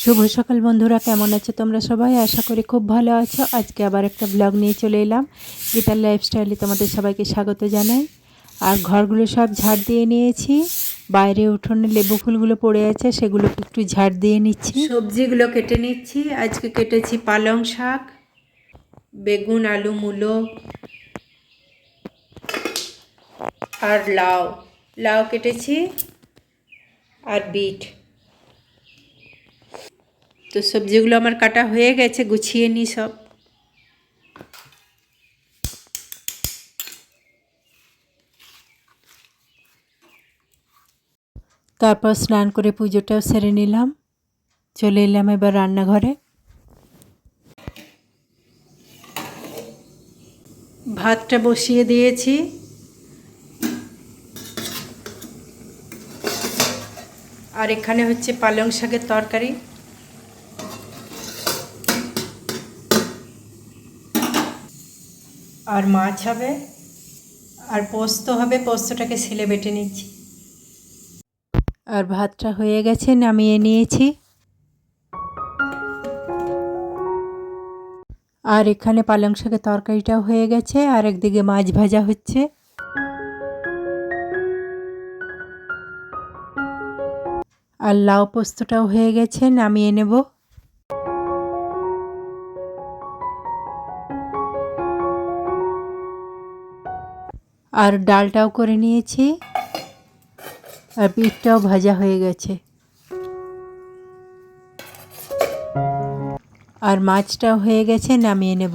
শুভ সকাল বন্ধুরা, কেমন আছো তোমরা সবাই? আশা করি খুব ভালো আছো। আজকে আবার একটা ব্লগ নিয়ে চলে এলাম। গীতার লাইফস্টাইলে তোমাদের সবাইকে স্বাগত জানাই। আর ঘরগুলো সব ঝাড় দিয়ে নিয়েছি। বাইরে উঠোনে লেবু ফুলগুলো পড়ে আছে, সেগুলোকে একটু ঝাড় দিয়ে নিচ্ছি। সবজিগুলো কেটে নিচ্ছি। আজকে কেটেছি পালং শাক, বেগুন, আলু, মূলো আর লাউ কেটেছি আর বিট। তো সবজিগুলো আমার কাটা হয়ে গেছে, গুছিয়ে নিই সব। তারপর স্নান করে পুজোটাও সেরে নিলাম। চলে এলাম এবার রান্নাঘরে। ভাতটা বসিয়ে দিয়েছি। আর এখানে হচ্ছে পালং শাকের তরকারি। আর মাছ হবে, আর পোস্ত হবে। পোস্তটাকে শিলে বেটে নিচ্ছি। আর ভাতটা হয়ে গেছে, নামিয়ে নিয়েছি। আর এখানে পালং শাকের তরকারিটাও হয়ে গেছে, আর একদিকে মাছ ভাজা হচ্ছে। আর লাউ পোস্তটাও হয়ে গেছে, নামিয়ে নেব। আর ডালটাও করে নিয়েছি, আর বিটটাও ভাজা হয়ে গেছে। আর মাছটাও হয়ে গেছে, নামিয়ে নেব।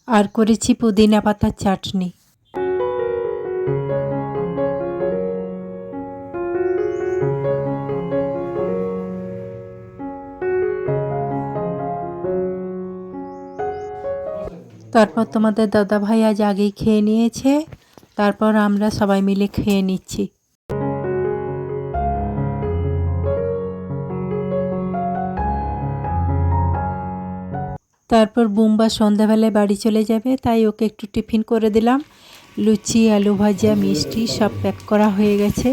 আর করেছি পুদিনা পাতার চাটনি। তারপর তোমাদের দাদা ভাই আজ আগেই খেয়ে নিয়েছে। তারপর আমরা সবাই মিলে খেয়ে নিচ্ছি। তারপর বুম্বা সন্ধ্যাবেলায় বাড়ি চলে যাবে, তাই ওকে একটু টিফিন করে দিলাম। লুচি, আলু ভাজা, মিষ্টি সব প্যাক করা হয়ে গেছে।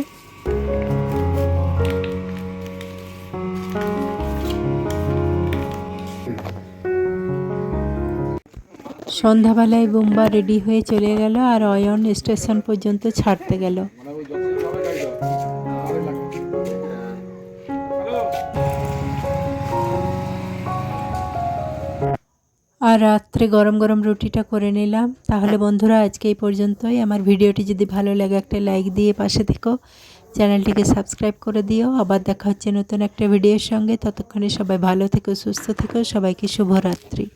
সন্ধ্যাবেলায় বুম্বা রেডি হয়ে চলে গেল, আর অয়ন স্টেশন পর্যন্ত ছাড়তে গেল। আর রাত্রে গরম গরম রুটিটা করে নিলাম। তাহলে বন্ধুরা, আজকে এই পর্যন্তই। আমার ভিডিওটি যদি ভালো লাগে একটা লাইক দিয়ে পাশে থেকো, চ্যানেলটিকে সাবস্ক্রাইব করে দিও। আবার দেখা হচ্ছে নতুন একটা ভিডিওর সঙ্গে। ততক্ষণে সবাই ভালো থেকো, সুস্থ থেকো। সবাইকে শুভরাত্রি।